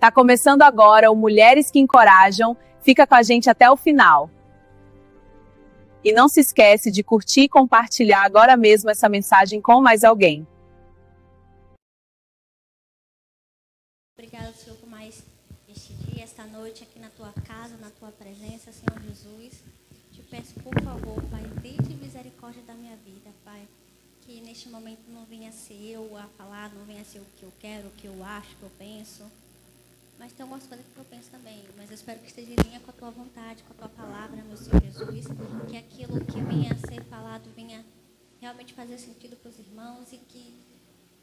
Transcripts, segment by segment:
Tá começando agora o Mulheres que Encorajam. Fica com a gente até o final. E não se esquece de curtir e compartilhar agora mesmo essa mensagem com mais alguém. Obrigada, Senhor, por mais este dia, esta noite aqui na tua casa, na tua presença, Senhor Jesus. Te peço, por favor, Pai, tenha misericórdia da minha vida, Pai. Que neste momento não venha ser eu a falar, não venha ser o que eu quero, o que eu acho, o que eu penso. Mas tem algumas coisas que eu penso também. Mas eu espero que esteja em linha com a tua vontade, com a tua palavra, meu Senhor Jesus. Que aquilo que venha a ser falado venha realmente fazer sentido para os irmãos e que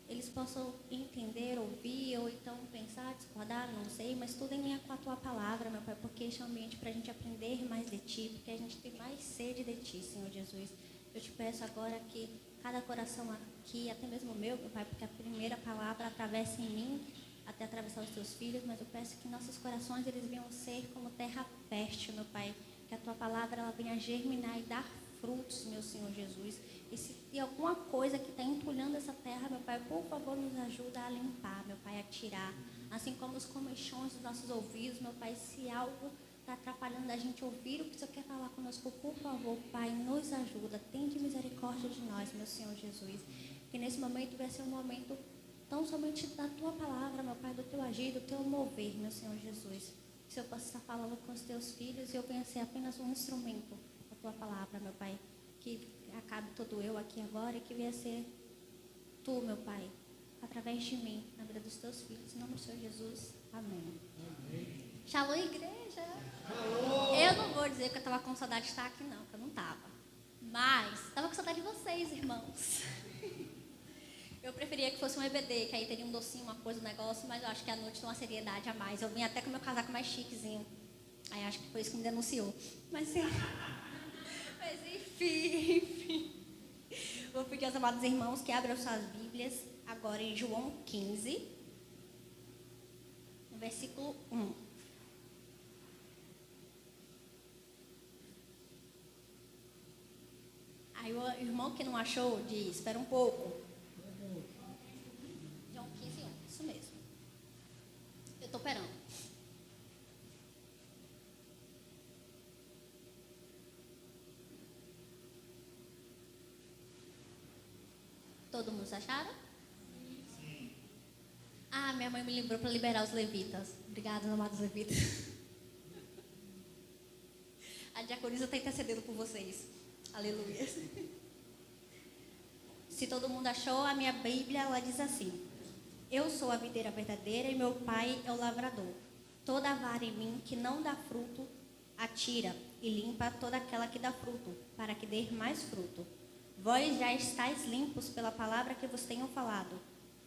eles possam entender, ouvir, ou então pensar, discordar, não sei, mas tudo em linha com a tua palavra, meu Pai, porque este é um ambiente para a gente aprender mais de ti, porque a gente tem mais sede de ti, Senhor Jesus. Eu te peço agora que cada coração aqui, até mesmo o meu Pai, porque a primeira palavra atravessa em mim, até atravessar os teus filhos, mas eu peço que nossos corações, eles venham ser como terra fértil, meu Pai, que a tua palavra, ela venha germinar e dar frutos, meu Senhor Jesus. E se tem alguma coisa que está entulhando essa terra, meu Pai, por favor, nos ajuda a limpar, meu Pai, a tirar. Assim como os comichões dos nossos ouvidos, meu Pai, se algo está atrapalhando a gente ouvir o que o Senhor quer falar conosco, por favor, Pai, nos ajuda. Tende misericórdia de nós, meu Senhor Jesus. Que nesse momento vai ser um momento tão somente da tua palavra, meu Pai, do teu agir, do teu mover, meu Senhor Jesus. Que o Senhor possa estar falando com os teus filhos e eu venha ser apenas um instrumento da tua palavra, meu Pai. Que acabe todo eu aqui agora e que venha ser tu, meu Pai, através de mim, na vida dos teus filhos. Em nome do Senhor Jesus. Amém. Amém. Shalom, igreja. Shalom. Eu não vou dizer que eu estava com saudade de estar aqui, não, que eu não estava. Mas estava com saudade de vocês, irmãos. Eu preferia que fosse um EBD, que aí teria um docinho, uma coisa, um negócio, mas eu acho que a noite tem uma seriedade a mais. Eu vim até com o meu casaco mais chiquezinho. Aí acho que foi isso que me denunciou. Mas enfim. Vou pedir aos amados irmãos que abram suas Bíblias agora em João 15, no versículo 1. Aí o irmão que não achou diz, espera um pouco. João 15, 1, isso mesmo. Eu estou esperando. Todo mundo acharam? Sim. Ah, minha mãe me lembrou para liberar os levitas. Obrigada, amados levitas. A diaconisa está intercedendo por vocês. Aleluia. Se todo mundo achou, a minha Bíblia, ela diz assim: eu sou a videira verdadeira e meu pai é o lavrador. Toda vara em mim que não dá fruto, atira e limpa toda aquela que dá fruto, para que dê mais fruto. Vós já estáis limpos pela palavra que vos tenho falado.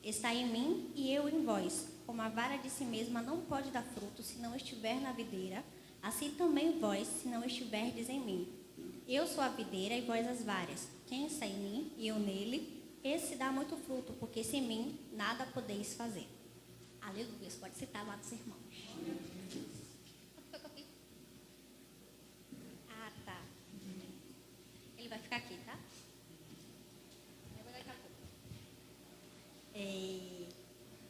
Está em mim e eu em vós. Como a vara de si mesma não pode dar fruto se não estiver na videira, assim também vós, se não estiverdes em mim. Eu sou a videira e vós as varas. Quem está em mim e eu nele, esse dá muito fruto, porque sem mim nada podeis fazer. Aleluia. Pode citar, amados irmãos. Ah, tá. Ele vai ficar aqui, tá?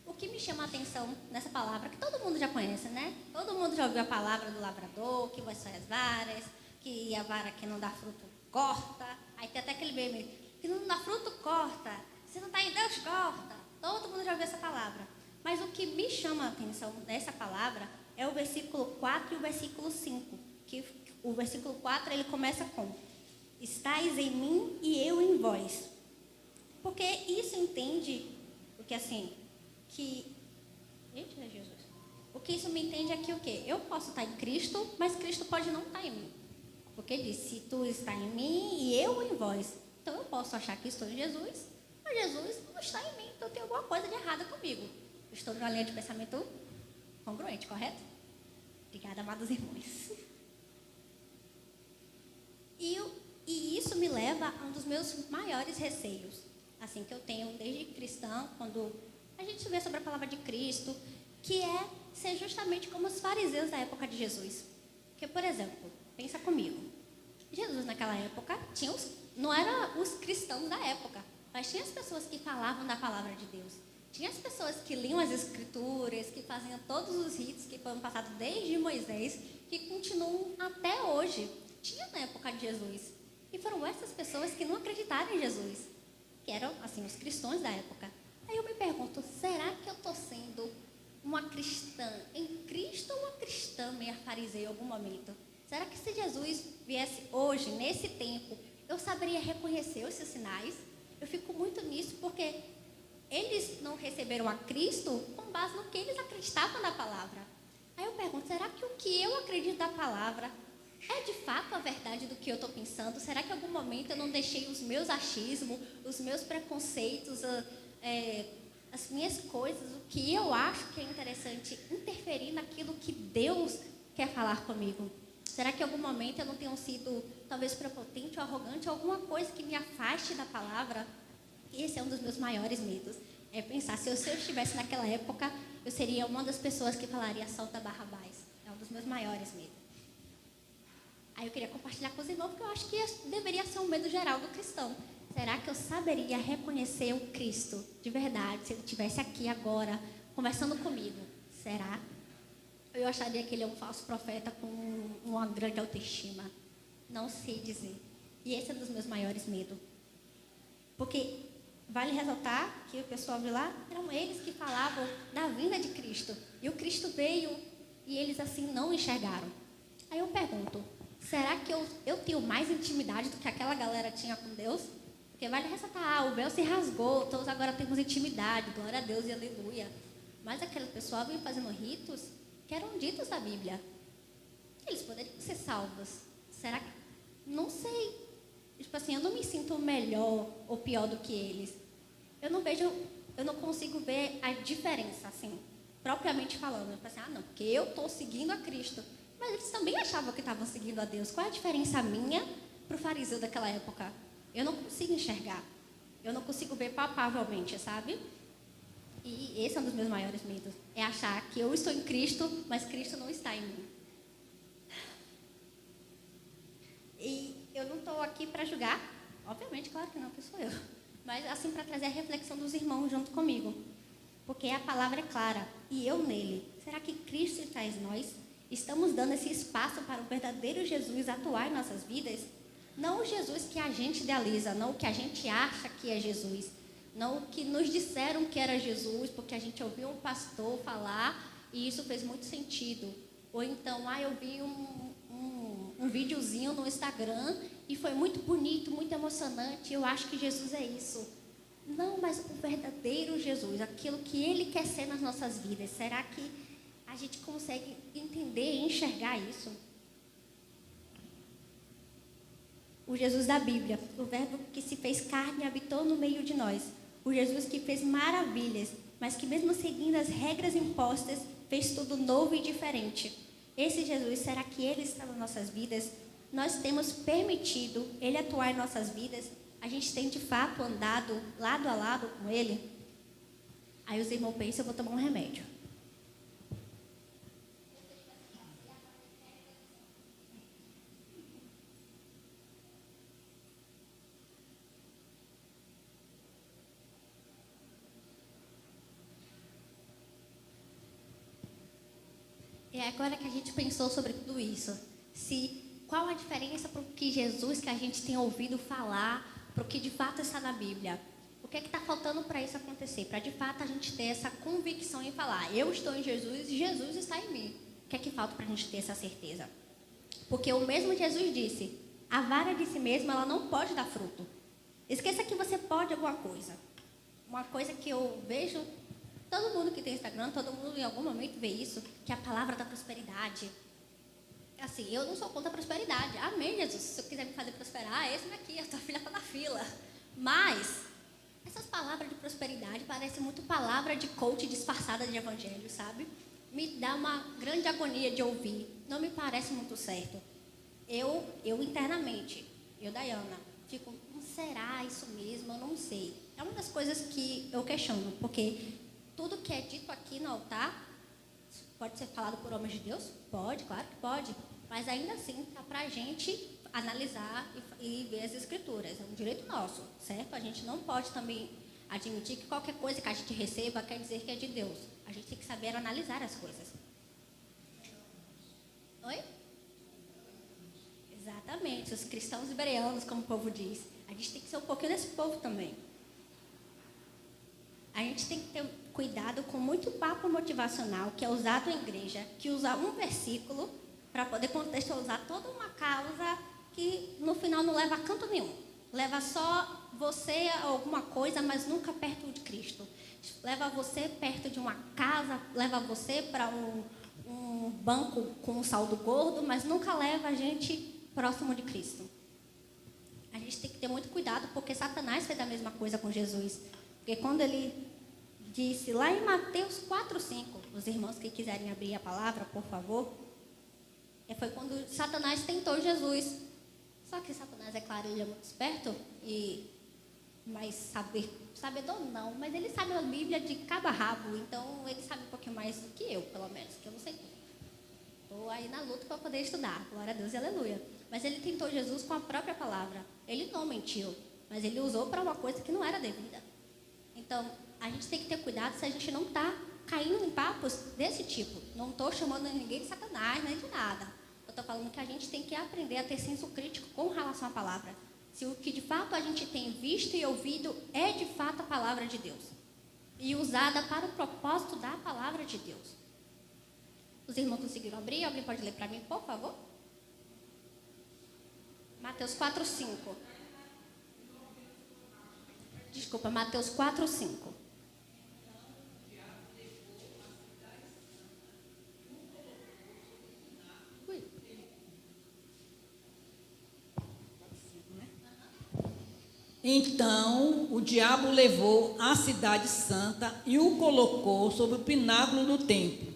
O que me chama a atenção nessa palavra, que todo mundo já conhece, né? Todo mundo já ouviu a palavra do lavrador, que vai sair as varas, que a vara que não dá fruto corta. Aí tem até aquele meme, que não dá fruto corta, se não está em Deus corta. Todo mundo já ouviu essa palavra. Mas o que me chama a atenção nessa palavra é o versículo 4 e o versículo 5. Que o versículo 4 ele começa com: estais em mim e eu em vós. Porque isso entende, porque assim, que... Eita, Jesus. O que isso me entende é que o quê? Eu posso estar em Cristo, mas Cristo pode não estar em mim. Porque ele diz, se tu está em mim e eu em vós. Então eu posso achar que estou em Jesus, mas Jesus não está em mim, então tem alguma coisa de errada comigo. Eu estou numa linha de pensamento congruente, correto? Obrigada, amados irmãos. E isso me leva a um dos meus maiores receios, assim, que eu tenho desde cristã, quando a gente vê sobre a palavra de Cristo, que é ser justamente como os fariseus da época de Jesus. Porque, por exemplo, pensa comigo, Jesus naquela época não eram os cristãos da época, mas tinha as pessoas que falavam da palavra de Deus. Tinha as pessoas que liam as escrituras, que faziam todos os ritos que foram passados desde Moisés, que continuam até hoje. Tinha na época de Jesus. E foram essas pessoas que não acreditaram em Jesus, que eram, assim, os cristãos da época. Aí eu me pergunto, será que eu estou sendo uma cristã em Cristo ou uma cristã meio fariseu em algum momento? Será que se Jesus viesse hoje, nesse tempo, eu saberia reconhecer esses sinais? Eu fico muito nisso porque eles não receberam a Cristo com base no que eles acreditavam na palavra. Aí eu pergunto, será que o que eu acredito da palavra é de fato a verdade do que eu estou pensando? Será que em algum momento eu não deixei os meus achismos, os meus preconceitos, as minhas coisas, o que eu acho que é interessante, interferir naquilo que Deus quer falar comigo? Será que em algum momento eu não tenho sido talvez prepotente ou arrogante, alguma coisa que me afaste da palavra? Esse é um dos meus maiores medos. É pensar, se eu estivesse naquela época, eu seria uma das pessoas que falaria solta Barrabás. É um dos meus maiores medos. Aí eu queria compartilhar com os irmãos, porque eu acho que deveria ser um medo geral do cristão. Será que eu saberia reconhecer o Cristo de verdade, se ele estivesse aqui agora, conversando comigo? Será? Eu acharia que ele é um falso profeta com uma grande autoestima. Não sei dizer. E esse é um dos meus maiores medos. Porque vale ressaltar que o pessoal de lá, eram eles que falavam da vinda de Cristo. E o Cristo veio e eles assim não enxergaram. Aí eu pergunto, será que eu tenho mais intimidade do que aquela galera tinha com Deus? Porque vale ressaltar, o véu se rasgou, todos agora temos intimidade, glória a Deus e aleluia. Mas aquele pessoal vinha fazendo ritos que eram ditos da Bíblia. Eles poderiam ser salvos. Será que... Não sei. Tipo assim, eu não me sinto melhor ou pior do que eles. Eu não consigo ver a diferença, assim, propriamente falando. Eu falo assim, não, porque eu estou seguindo a Cristo. Mas eles também achavam que estavam seguindo a Deus. Qual é a diferença minha para o fariseu daquela época? Eu não consigo enxergar. Eu não consigo ver palpavelmente, sabe? E esse é um dos meus maiores medos. É achar que eu estou em Cristo, mas Cristo não está em mim. E eu não estou aqui para julgar. Obviamente, claro que não, que sou eu. Mas assim, para trazer a reflexão dos irmãos junto comigo. Porque a palavra é clara. E eu nele. Será que Cristo está em nós? Estamos dando esse espaço para o verdadeiro Jesus atuar em nossas vidas? Não o Jesus que a gente idealiza, não o que a gente acha que é Jesus, não o que nos disseram que era Jesus, porque a gente ouviu um pastor falar e isso fez muito sentido. Ou então, eu vi um videozinho no Instagram e foi muito bonito, muito emocionante, eu acho que Jesus é isso. Não, mas o verdadeiro Jesus, aquilo que Ele quer ser nas nossas vidas, será que a gente consegue entender e enxergar isso? O Jesus da Bíblia, o verbo que se fez carne e habitou no meio de nós. O Jesus que fez maravilhas, mas que mesmo seguindo as regras impostas, fez tudo novo e diferente. Esse Jesus, será que Ele está nas nossas vidas? Nós temos permitido Ele atuar em nossas vidas? A gente tem de fato andado lado a lado com Ele? Aí os irmãos pensam, eu vou tomar um remédio. É agora que a gente pensou sobre tudo isso. Qual a diferença para o que Jesus que a gente tem ouvido falar, para o que de fato está na Bíblia? O que é que está faltando para isso acontecer? Para de fato a gente ter essa convicção em falar, eu estou em Jesus e Jesus está em mim. O que é que falta para a gente ter essa certeza? Porque o mesmo Jesus disse, a vara de si mesma ela não pode dar fruto. Esqueça que você pode alguma coisa. Uma coisa que eu vejo... Todo mundo que tem Instagram, todo mundo em algum momento vê isso, que é a palavra da prosperidade. Assim, eu não sou contra a prosperidade. Amém, Jesus. Se você quiser me fazer prosperar, esse daqui, a tua filha está na fila. Mas, essas palavras de prosperidade parecem muito palavra de coach disfarçada de evangelho, sabe? Me dá uma grande agonia de ouvir. Não me parece muito certo. Eu internamente, Daiana, fico, será isso mesmo? Eu não sei. É uma das coisas que eu questiono, porque... Tudo que é dito aqui no altar pode ser falado por homens de Deus? Pode, claro que pode. Mas ainda assim, está para a gente analisar e ver as escrituras. É um direito nosso, certo? A gente não pode também admitir que qualquer coisa que a gente receba quer dizer que é de Deus. A gente tem que saber analisar as coisas. Oi? Exatamente, os cristãos bereanos, como o povo diz. A gente tem que ser um pouquinho desse povo também. A gente tem que ter cuidado com muito papo motivacional que é usado em igreja, que usa um versículo para poder contextualizar toda uma causa que no final não leva a canto nenhum. Leva só você a alguma coisa, mas nunca perto de Cristo. Leva você perto de uma casa, leva você para um banco com um saldo gordo, mas nunca leva a gente próximo de Cristo. A gente tem que ter muito cuidado, porque Satanás fez a mesma coisa com Jesus. Porque quando ele disse lá em Mateus 4:5, os irmãos que quiserem abrir a palavra, por favor, foi quando Satanás tentou Jesus. Só que Satanás, é claro, ele é muito esperto, mas sabedor não, mas ele sabe a Bíblia de cabo a rabo, então ele sabe um pouquinho mais do que eu, pelo menos, que eu não sei tudo. Estou aí na luta para poder estudar, glória a Deus e aleluia. Mas ele tentou Jesus com a própria palavra. Ele não mentiu, mas ele usou para uma coisa que não era devida. Então, a gente tem que ter cuidado se a gente não está caindo em papos desse tipo. Não estou chamando ninguém de Satanás, nem de nada. Eu estou falando que a gente tem que aprender a ter senso crítico com relação à palavra. Se o que de fato a gente tem visto e ouvido é de fato a palavra de Deus. E usada para o propósito da palavra de Deus. Os irmãos conseguiram abrir? Alguém pode ler para mim, por favor? Mateus 4:5. Desculpa, Mateus 4:5. Então o diabo levou a cidade santa e o colocou sobre o pináculo do templo.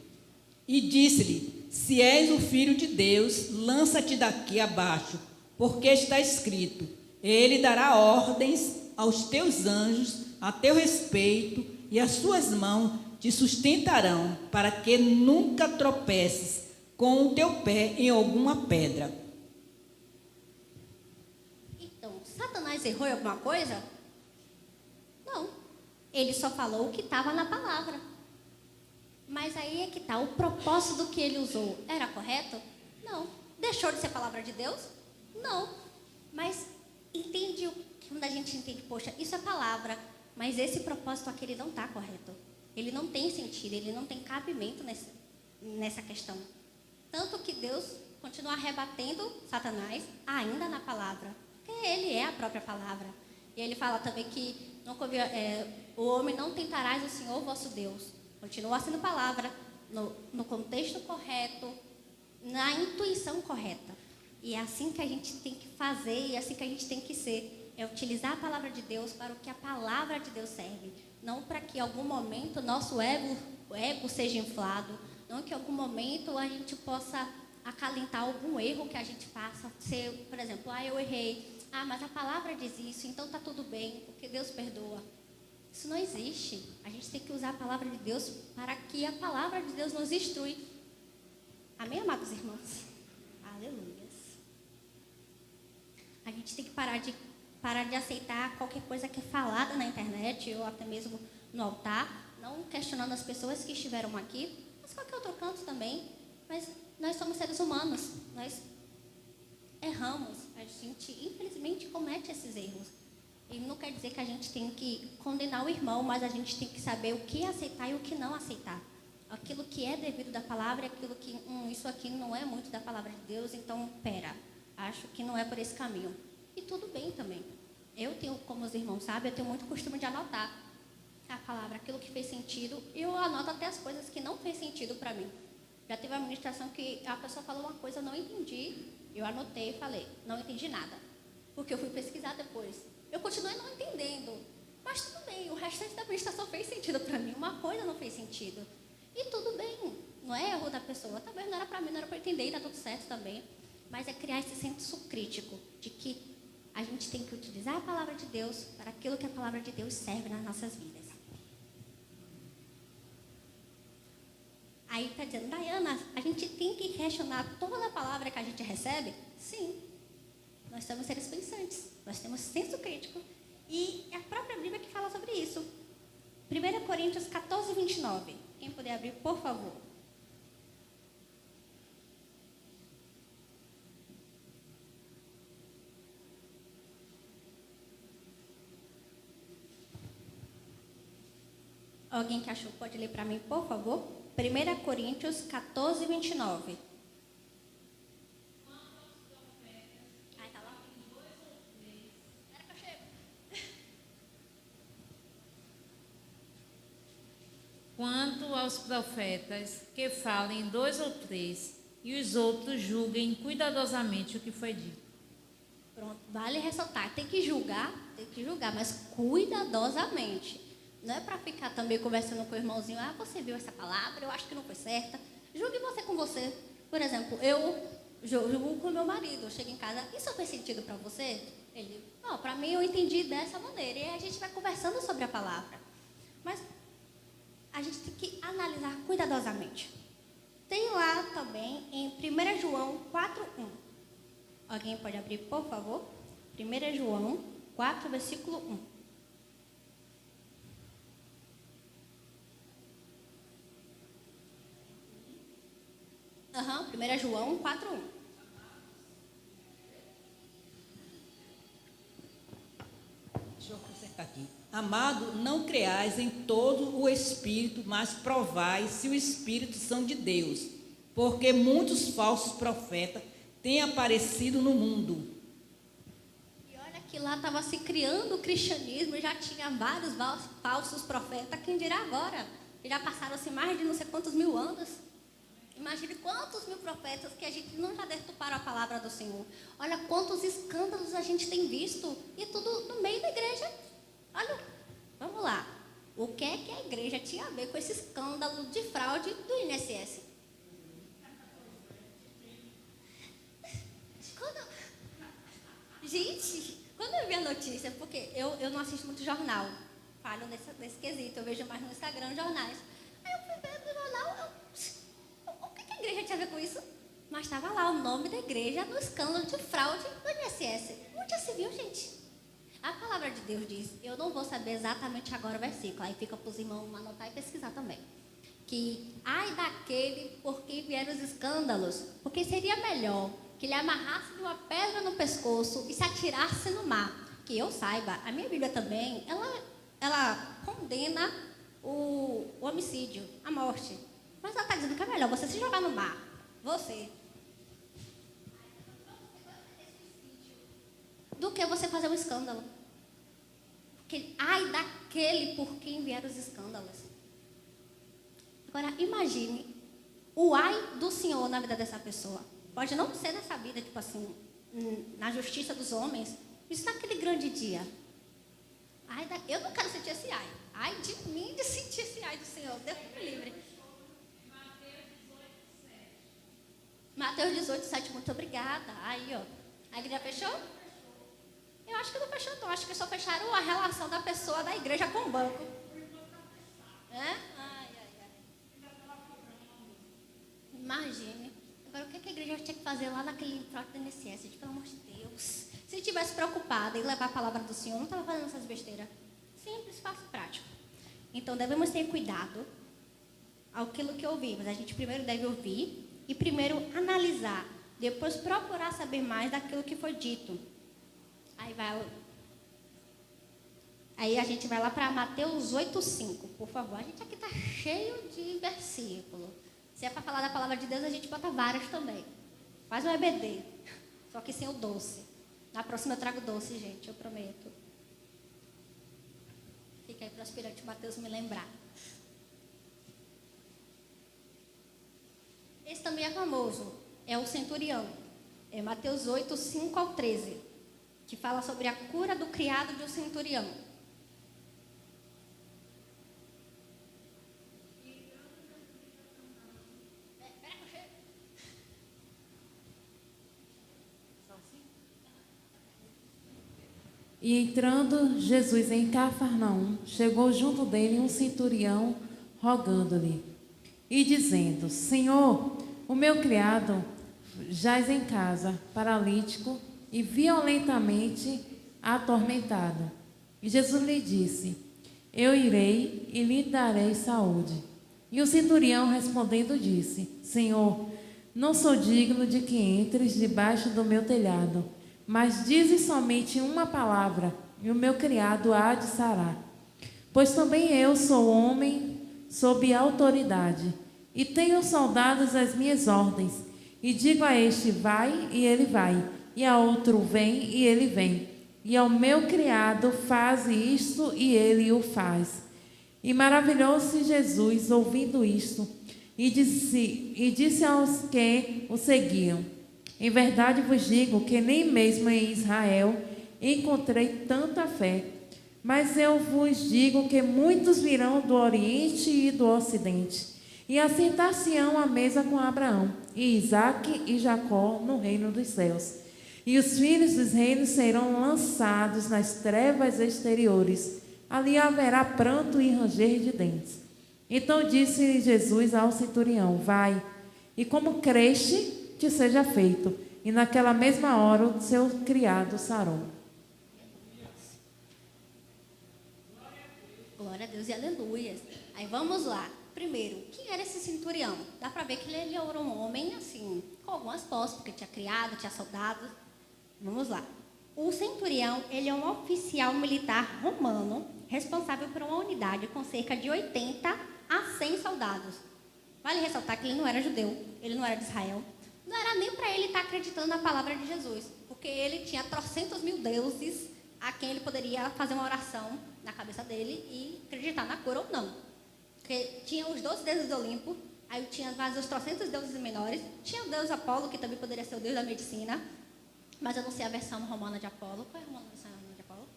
E disse-lhe: se és o filho de Deus, lança-te daqui abaixo, porque está escrito: ele dará ordens aos teus anjos a teu respeito, e as suas mãos te sustentarão, para que nunca tropeces com o teu pé em alguma pedra. Então, Satanás errou em alguma coisa? Não. Ele só falou o que estava na palavra. Mas aí é que está, o propósito do que ele usou era correto? Não. Deixou de ser palavra de Deus? Não. Mas entende, quando a gente entende, poxa, isso é palavra, mas esse propósito aqui ele não está correto. Ele não tem sentido, ele não tem cabimento nessa questão. Tanto que Deus continua rebatendo Satanás ainda na palavra, porque ele é a própria palavra. E ele fala também que o homem não tentarás o Senhor vosso Deus. Continua sendo palavra, no contexto correto, na intuição correta. E é assim que a gente tem que fazer, e é assim que a gente tem que ser. É utilizar a palavra de Deus para o que a palavra de Deus serve. Não para que em algum momento nosso ego seja inflado. Não que em algum momento a gente possa acalentar algum erro que a gente faça. Por exemplo, eu errei. Mas a palavra diz isso, então está tudo bem, porque Deus perdoa. Isso não existe. A gente tem que usar a palavra de Deus para que a palavra de Deus nos instrui. Amém, amados irmãos? Aleluias. A gente tem que parar de aceitar qualquer coisa que é falada na internet ou até mesmo no altar, não questionando as pessoas que estiveram aqui, mas qualquer outro canto também. Mas nós somos seres humanos, nós erramos, a gente infelizmente comete esses erros. E não quer dizer que a gente tem que condenar o irmão, mas a gente tem que saber o que aceitar e o que não aceitar. Aquilo que é devido da palavra, aquilo que isso aqui não é muito da palavra de Deus, então acho que não é por esse caminho. E tudo bem também. Eu tenho, como os irmãos sabem, eu tenho muito costume de anotar a palavra, aquilo que fez sentido, e eu anoto até as coisas que não fez sentido para mim. Já teve uma ministração que a pessoa falou uma coisa, eu não entendi, eu anotei e falei, não entendi nada, porque eu fui pesquisar depois. Eu continuei não entendendo, mas tudo bem, o restante da ministração fez sentido para mim, uma coisa não fez sentido. E tudo bem, não é erro da pessoa, talvez não era para mim, não era para eu entender, e está tudo certo também. Mas é criar esse senso crítico de que a gente tem que utilizar a palavra de Deus para aquilo que a palavra de Deus serve nas nossas vidas. Aí está dizendo, Dayana, a gente tem que questionar toda a palavra que a gente recebe? Sim. Nós somos seres pensantes, nós temos senso crítico E é a própria Bíblia que fala sobre isso. 1 Coríntios 14, 29. Quem puder abrir, por favor. Alguém que achou pode ler para mim, por favor? 1 Coríntios 14, 29. Ai, tá lá. Espera que eu chego. Quanto aos profetas, que falem 2 ou 3, e os outros julguem cuidadosamente o que foi dito. Pronto, vale ressaltar. Tem que julgar, mas cuidadosamente. Não é para ficar também conversando com o irmãozinho, você viu essa palavra, eu acho que não foi certa. Julgue você com você. Por exemplo, eu julgo com o meu marido, eu chego em casa, isso fez sentido para você? Ele, não, para mim eu entendi dessa maneira. E a gente vai conversando sobre a palavra. Mas a gente tem que analisar cuidadosamente. Tem lá também em 1 João 4:1. Alguém pode abrir, por favor? 1 João 4, versículo 1. 1 João 4:1. Deixa eu consertar aqui. Amado, não creais em todo o Espírito, mas provai se o Espírito são de Deus, porque muitos falsos profetas têm aparecido no mundo. E olha que lá estava se criando o cristianismo, já tinha vários falsos profetas, quem dirá agora? Já passaram-se mais de não sei quantos mil anos. Imagine quantos mil profetas que a gente não já deturparam a palavra do Senhor. Olha quantos escândalos a gente tem visto. E tudo no meio da igreja. Olha, vamos lá. O que é que a igreja tinha a ver com esse escândalo de fraude do INSS? Quando eu vi a notícia, porque eu não assisto muito jornal. Falho nesse quesito. Eu vejo mais no Instagram jornais. Aí eu fui ver no jornal, o que a igreja tinha a ver com isso? Mas estava lá o nome da igreja no escândalo de fraude do INSS. Onde já se viu, gente? A palavra de Deus diz, eu não vou saber exatamente agora o versículo, aí fica para os irmãos anotar e pesquisar também. Que, ai daquele por quem vieram os escândalos, porque seria melhor que ele amarrasse de uma pedra no pescoço e se atirasse no mar. Que eu saiba, a minha Bíblia também, ela condena o homicídio, a morte. Mas ela está dizendo que é melhor você se jogar no mar. Você. Do que você fazer um escândalo. Porque, ai daquele por quem vieram os escândalos. Agora, imagine o ai do Senhor na vida dessa pessoa. Pode não ser nessa vida, tipo assim, na justiça dos homens. Isso naquele grande dia. Ai eu não quero sentir esse ai. Ai de mim de sentir esse ai do Senhor. Deus me livre. Mateus 18, 7, muito obrigada. Aí, ó. A igreja fechou? Eu acho que não fechou, não. Acho que só fecharam a relação da pessoa da igreja com o banco. É? Ai. Imagine. Agora, o que a igreja tinha que fazer lá naquele fraude do INSS? Gente, pelo amor de Deus. Se tivesse preocupada em levar a palavra do Senhor, não estava fazendo essas besteiras. Simples, fácil, prático. Então, devemos ter cuidado aquilo que ouvimos. A gente primeiro deve ouvir e primeiro analisar. Depois procurar saber mais daquilo que foi dito. Aí a gente vai lá para Mateus 8:5, por favor. A gente aqui está cheio de versículo. Se é para falar da palavra de Deus, a gente bota vários também. Faz um EBD, só que sem o doce. Na próxima eu trago doce, gente, eu prometo. Fica aí para o aspirante Mateus me lembrar. Esse também é famoso, é o centurião. É Mateus 8, 5 ao 13, que fala sobre a cura do criado de um centurião. E entrando Jesus em Cafarnaum, chegou junto dele um centurião, rogando-lhe e dizendo: Senhor, o meu criado jaz em casa, paralítico e violentamente atormentado. E Jesus lhe disse: Eu irei e lhe darei saúde. E o centurião respondendo disse: Senhor, não sou digno de que entres debaixo do meu telhado, mas dize somente uma palavra, e o meu criado há de sarar. Pois também eu sou homem sob autoridade, e tenho soldados às minhas ordens, e digo a este: vai, e ele vai, e a outro: vem, e ele vem, e ao meu criado: faz isto, e ele o faz. E maravilhou-se Jesus ouvindo isto, e disse aos que o seguiam: Em verdade vos digo que nem mesmo em Israel encontrei tanta fé. Mas eu vos digo que muitos virão do Oriente e do Ocidente, e assentar-se-ão à mesa com Abraão, e Isaque e Jacó no reino dos céus. E os filhos dos reinos serão lançados nas trevas exteriores. Ali haverá pranto e ranger de dentes. Então disse Jesus ao centurião: Vai, e como creste, te seja feito. E naquela mesma hora o seu criado sarou. Glória a Deus e aleluia. Aí vamos lá. Primeiro, quem era esse centurião? Dá para ver que ele era um homem assim, com algumas posses, porque tinha criado, tinha soldado. Vamos lá. O centurião, ele é um oficial militar romano, responsável por uma unidade com cerca de 80 a 100 soldados. Vale ressaltar que ele não era judeu, ele não era de Israel. Não era nem para ele estar acreditando na palavra de Jesus, porque ele tinha trocentos mil deuses a quem ele poderia fazer uma oração na cabeça dele e acreditar na cura ou não. Porque tinha os 12 deuses do Olimpo, aí tinha mais os trocentos deuses menores, tinha o deus Apolo, que também poderia ser o deus da medicina, mas eu não sei a versão romana de Apolo. Qual é a versão romana de Apolo?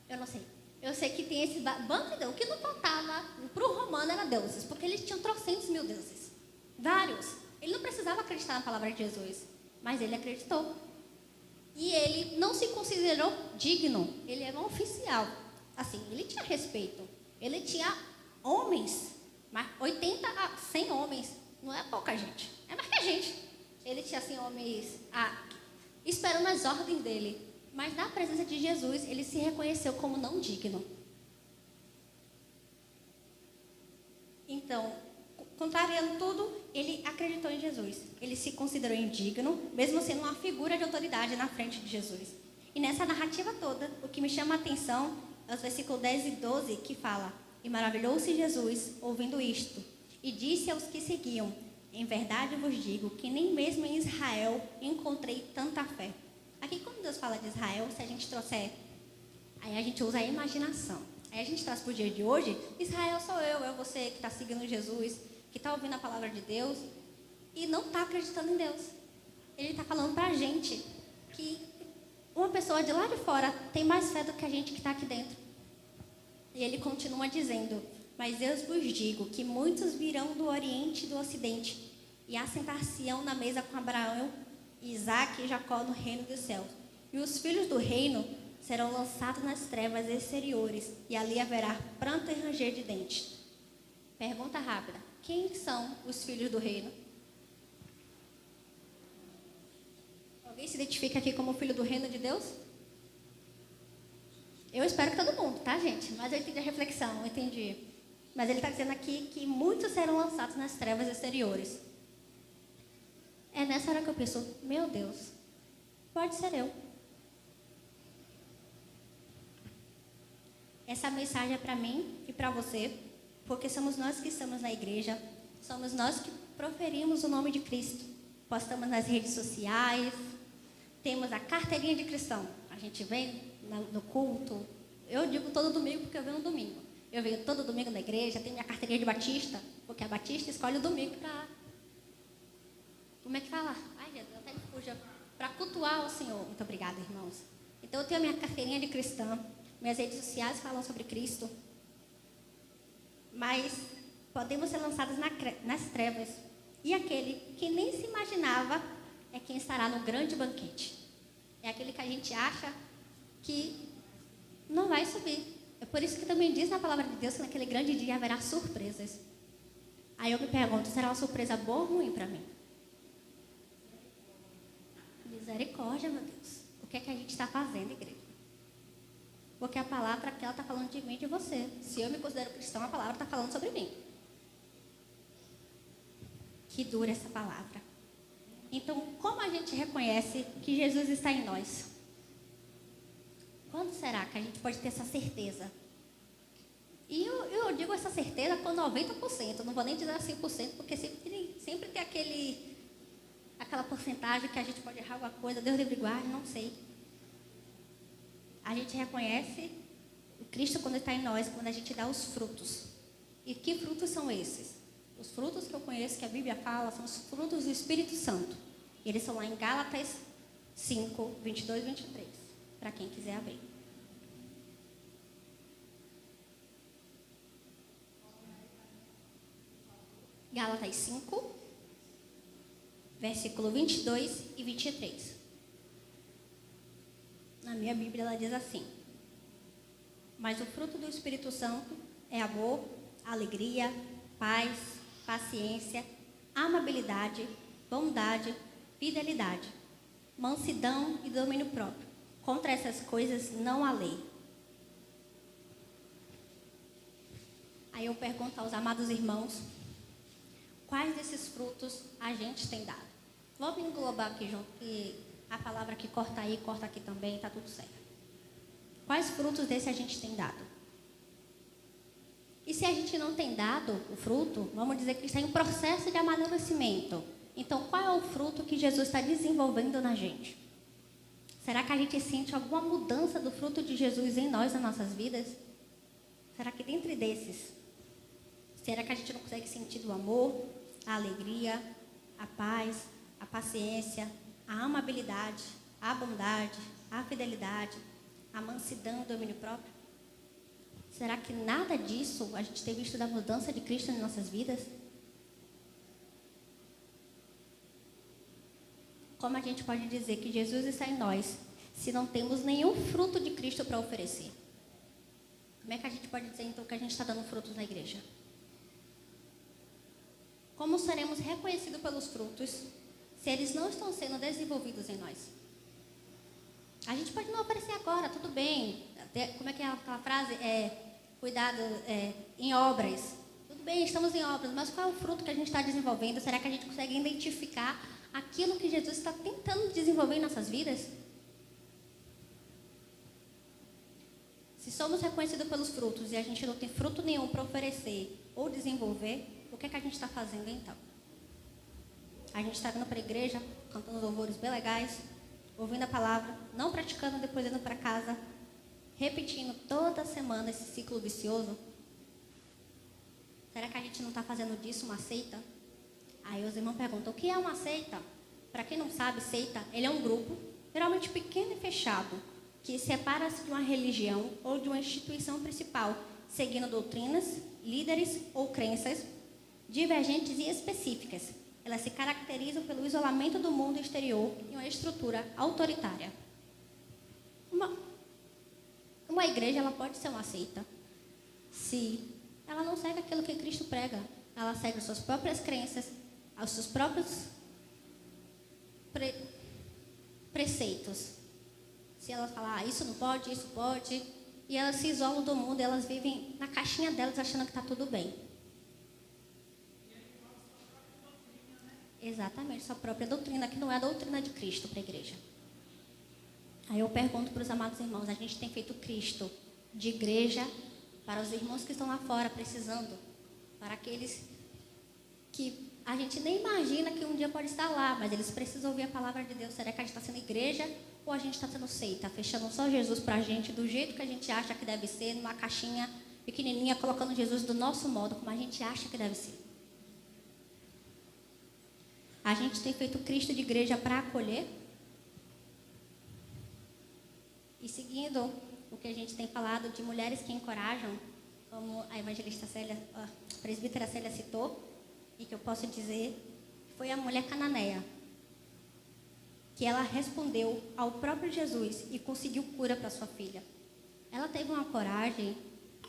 Eu não sei. Eu sei que tem esse bando de deuses. O que não faltava para o romano era deuses, porque eles tinham trocentos mil deuses. Vários. Ele não precisava acreditar na palavra de Jesus, mas ele acreditou. E ele não se considerou digno. Ele era um oficial. Assim, ele tinha respeito. Ele tinha homens, mas 80 a 100 homens. Não é pouca gente. É mais que a gente. Ele tinha, assim, homens esperando as ordens dele. Mas na presença de Jesus, ele se reconheceu como não digno. Então, contrariando tudo, ele acreditou em Jesus. Ele se considerou indigno, mesmo sendo uma figura de autoridade na frente de Jesus. E nessa narrativa toda, o que me chama a atenção é os versículos 10 e 12, que fala: E maravilhou-se Jesus ouvindo isto, e disse aos que seguiam: Em verdade vos digo que nem mesmo em Israel encontrei tanta fé. Aqui, quando Deus fala de Israel, se a gente trouxer, aí a gente usa a imaginação. Aí a gente traz para o dia de hoje: Israel sou eu, é você que está seguindo Jesus, que está ouvindo a palavra de Deus e não está acreditando em Deus. Ele está falando para a gente que uma pessoa de lá de fora tem mais fé do que a gente que está aqui dentro. E ele continua dizendo: Mas eu vos digo que muitos virão do Oriente e do Ocidente e assentar-se-ão na mesa com Abraão, Isaque e Jacó no reino dos céus. E os filhos do reino serão lançados nas trevas exteriores, e ali haverá pranto e ranger de dentes. Pergunta rápida: quem são os filhos do reino? Alguém se identifica aqui como filho do reino de Deus? Eu espero que todo mundo, tá, gente? Mas eu entendi a reflexão, eu entendi. Mas ele está dizendo aqui que muitos serão lançados nas trevas exteriores. É nessa hora que eu penso: meu Deus, pode ser eu. Essa mensagem é para mim e para você, porque somos nós que estamos na igreja, somos nós que proferimos o nome de Cristo. Postamos nas redes sociais, temos a carteirinha de cristão. A gente vem no culto. Eu digo todo domingo porque eu venho no domingo. Eu venho todo domingo na igreja, tenho minha carteirinha de batista, porque a batista escolhe o domingo para... Como é que fala? Ai, Jesus, até me fuja. Para cultuar o Senhor. Muito obrigada, irmãos. Então, eu tenho a minha carteirinha de cristã. Minhas redes sociais falam sobre Cristo. Mas podemos ser lançados nas trevas. E aquele que nem se imaginava é quem estará no grande banquete. É aquele que a gente acha que não vai subir. É por isso que também diz na palavra de Deus que naquele grande dia haverá surpresas. Aí eu me pergunto: será uma surpresa boa ou ruim para mim? Misericórdia, meu Deus. O que é que a gente está fazendo, igreja? Porque a palavra aqui, ela está falando de mim e de você. Se eu me considero cristão, a palavra está falando sobre mim. Que dura essa palavra. Então, como a gente reconhece que Jesus está em nós? Quando será que a gente pode ter essa certeza? E eu digo essa certeza com 90%. Não vou nem dizer 100%, porque sempre tem aquela porcentagem que a gente pode errar alguma coisa. Deus livre e guarde, não sei. A gente reconhece o Cristo quando está em nós, quando a gente dá os frutos. E que frutos são esses? Os frutos que eu conheço, que a Bíblia fala, são os frutos do Espírito Santo. Eles são lá em Gálatas 5, 22 e 23, para quem quiser abrir. Gálatas 5, versículo 22 e 23. Na minha Bíblia ela diz assim: mas o fruto do Espírito Santo é amor, alegria, paz, paciência, amabilidade, bondade, fidelidade, mansidão e domínio próprio. Contra essas coisas não há lei. Aí eu pergunto aos amados irmãos, quais desses frutos a gente tem dado? Vamos englobar aqui junto, que a palavra que corta aí, corta aqui também, está tudo certo. Quais frutos desse a gente tem dado? E se a gente não tem dado o fruto, vamos dizer que está em um processo de amadurecimento. Então, qual é o fruto que Jesus está desenvolvendo na gente? Será que a gente sente alguma mudança do fruto de Jesus em nós, nas nossas vidas? Será que dentre desses, será que a gente não consegue sentir o amor, a alegria, a paz, a paciência, a amabilidade, a bondade, a fidelidade, a mansidão e o domínio próprio? Será que nada disso a gente tem visto da mudança de Cristo em nossas vidas? Como a gente pode dizer que Jesus está em nós, se não temos nenhum fruto de Cristo para oferecer? Como é que a gente pode dizer, então, que a gente está dando frutos na igreja? Como seremos reconhecidos pelos frutos se eles não estão sendo desenvolvidos em nós? A gente pode não aparecer agora, tudo bem. Como é que é aquela frase? Cuidado em obras. Tudo bem, estamos em obras, mas qual é o fruto que a gente está desenvolvendo? Será que a gente consegue identificar aquilo que Jesus está tentando desenvolver em nossas vidas? Se somos reconhecidos pelos frutos e a gente não tem fruto nenhum para oferecer ou desenvolver, o que é que a gente está fazendo então? A gente está vindo para a igreja, cantando louvores bem legais, ouvindo a palavra, não praticando, depois indo para casa, repetindo toda semana esse ciclo vicioso? Será que a gente não está fazendo disso uma seita? Aí os irmãos perguntam, o que é uma seita? Para quem não sabe, seita, ele é um grupo, geralmente pequeno e fechado, que separa-se de uma religião ou de uma instituição principal, seguindo doutrinas, líderes ou crenças divergentes e específicas. Elas se caracterizam pelo isolamento do mundo exterior e uma estrutura autoritária. Uma igreja, ela pode ser uma seita se ela não segue aquilo que Cristo prega. Ela segue as suas próprias crenças, os seus próprios preceitos. Se ela falar, isso não pode, isso pode, e elas se isolam do mundo, elas vivem na caixinha delas achando que está tudo bem. Exatamente, sua própria doutrina, que não é a doutrina de Cristo para a igreja. Aí eu pergunto para os amados irmãos, a gente tem feito Cristo de igreja para os irmãos que estão lá fora precisando, para aqueles que a gente nem imagina que um dia pode estar lá, mas eles precisam ouvir a palavra de Deus. Será que a gente está sendo igreja ou a gente está sendo seita, fechando só Jesus para a gente do jeito que a gente acha que deve ser, numa caixinha pequenininha, colocando Jesus do nosso modo, como a gente acha que deve ser? A gente tem feito Cristo de igreja para acolher? E seguindo o que a gente tem falado de mulheres que encorajam, como a evangelista Célia, a presbítera Célia citou, e que eu posso dizer, foi a mulher cananeia, que ela respondeu ao próprio Jesus e conseguiu cura para sua filha. Ela teve uma coragem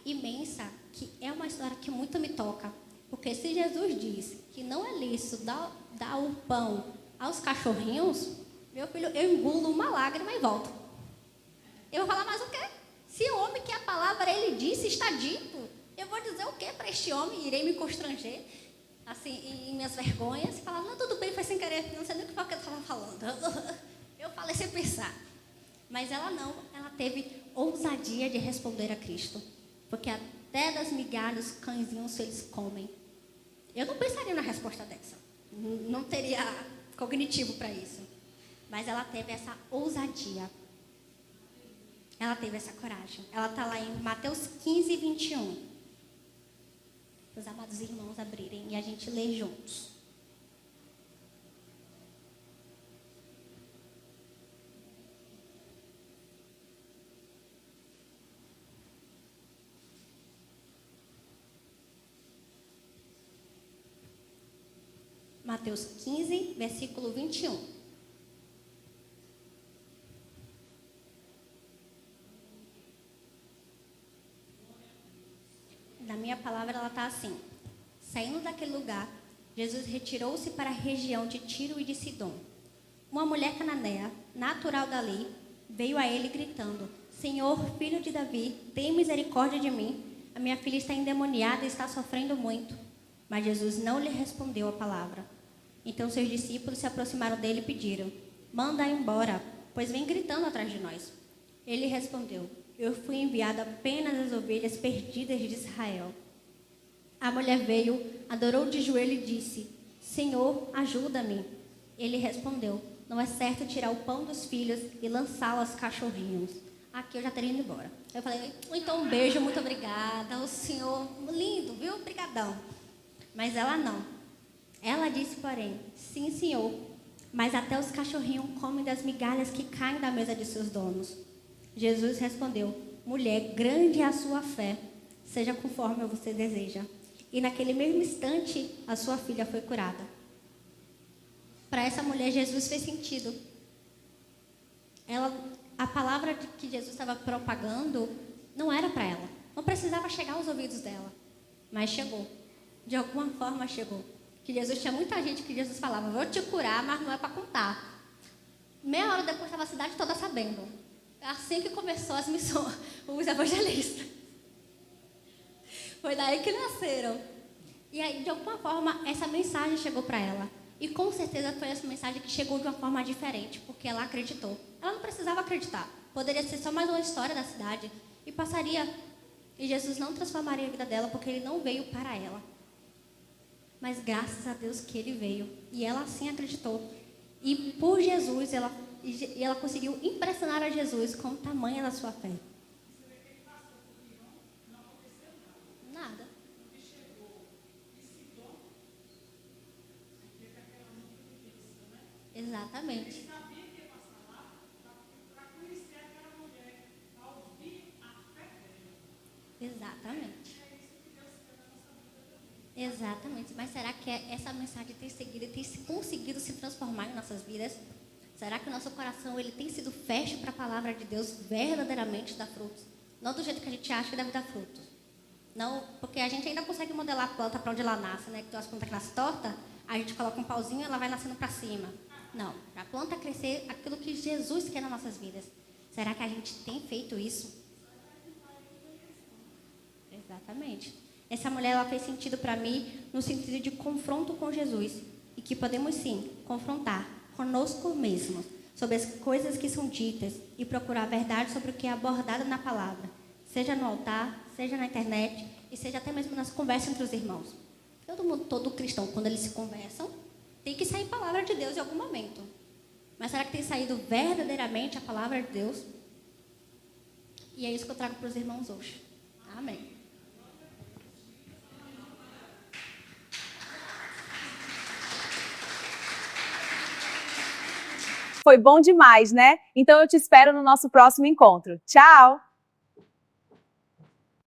imensa, que é uma história que muito me toca, porque se Jesus diz que não é lícito dar o pão aos cachorrinhos, meu filho, eu engulo uma lágrima e volto. Eu vou falar mais o quê? Se o homem que a palavra ele disse está dito, eu vou dizer o que para este homem? Irei me constranger, assim, em minhas vergonhas, e falar, não, tudo bem, foi sem querer, não sei nem o que eu estava falando. Eu falei sem pensar. Mas ela não, ela teve ousadia de responder a Cristo. Porque até das migalhas os cãezinhos eles comem. Eu não pensaria na resposta dessa. Não teria cognitivo para isso. Mas ela teve essa ousadia. Ela teve essa coragem. Ela está lá em Mateus 15, 21. Para os amados irmãos abrirem e a gente lê juntos. Mateus 15, versículo 21. Na minha palavra, ela está assim. Saindo daquele lugar, Jesus retirou-se para a região de Tiro e de Sidom. Uma mulher cananeia, natural dali, veio a ele gritando, Senhor, filho de Davi, tem misericórdia de mim. A minha filha está endemoniada e está sofrendo muito. Mas Jesus não lhe respondeu a palavra. Então seus discípulos se aproximaram dele e pediram, manda-a embora, pois vem gritando atrás de nós. Ele respondeu, eu fui enviado apenas às ovelhas perdidas de Israel. A mulher veio, adorou de joelho e disse, Senhor, ajuda-me. Ele respondeu, não é certo tirar o pão dos filhos e lançá-lo aos cachorrinhos. Aqui eu já teria ido embora. Eu falei, então um beijo, muito obrigada, o senhor, lindo, viu? Obrigadão. Mas ela não. Ela disse, porém, sim, senhor, mas até os cachorrinhos comem das migalhas que caem da mesa de seus donos. Jesus respondeu, mulher, grande é a sua fé, seja conforme você deseja. E naquele mesmo instante, a sua filha foi curada. Para essa mulher, Jesus fez sentido. A palavra que Jesus estava propagando não era para ela. Não precisava chegar aos ouvidos dela. Mas chegou. De alguma forma chegou. Que Jesus tinha muita gente que Jesus falava, vou te curar, mas não é para contar. Meia hora depois estava a cidade toda sabendo. Assim que começou as missões, os evangelistas. Foi daí que nasceram. E aí, de alguma forma, essa mensagem chegou para ela. E com certeza foi essa mensagem que chegou de uma forma diferente, porque ela acreditou. Ela não precisava acreditar. Poderia ser só mais uma história da cidade. E passaria. E Jesus não transformaria a vida dela, porque ele não veio para ela. Mas graças a Deus que ele veio. E ela assim acreditou. E por Jesus, ela conseguiu impressionar a Jesus com o tamanho da sua fé. Nada. Exatamente. Exatamente. Exatamente. Mas será que essa mensagem tem seguido e tem conseguido se transformar em nossas vidas? Será que o nosso coração ele tem sido fértil para a palavra de Deus verdadeiramente dar frutos? Não do jeito que a gente acha que deve dar frutos. Não, porque a gente ainda consegue modelar a planta para onde ela nasce, né? Que as plantas que nascem torta, a gente coloca um pauzinho e ela vai nascendo para cima. Não, para a planta crescer aquilo que Jesus quer nas nossas vidas. Será que a gente tem feito isso? Exatamente. Essa mulher ela fez sentido para mim no sentido de confronto com Jesus. E que podemos sim confrontar conosco mesmos sobre as coisas que são ditas e procurar a verdade sobre o que é abordado na palavra. Seja no altar, seja na internet e seja até mesmo nas conversas entre os irmãos. Todo cristão, quando eles se conversam, tem que sair palavra de Deus em algum momento. Mas será que tem saído verdadeiramente a palavra de Deus? E é isso que eu trago para os irmãos hoje. Amém. Foi bom demais, né? Então eu te espero no nosso próximo encontro. Tchau!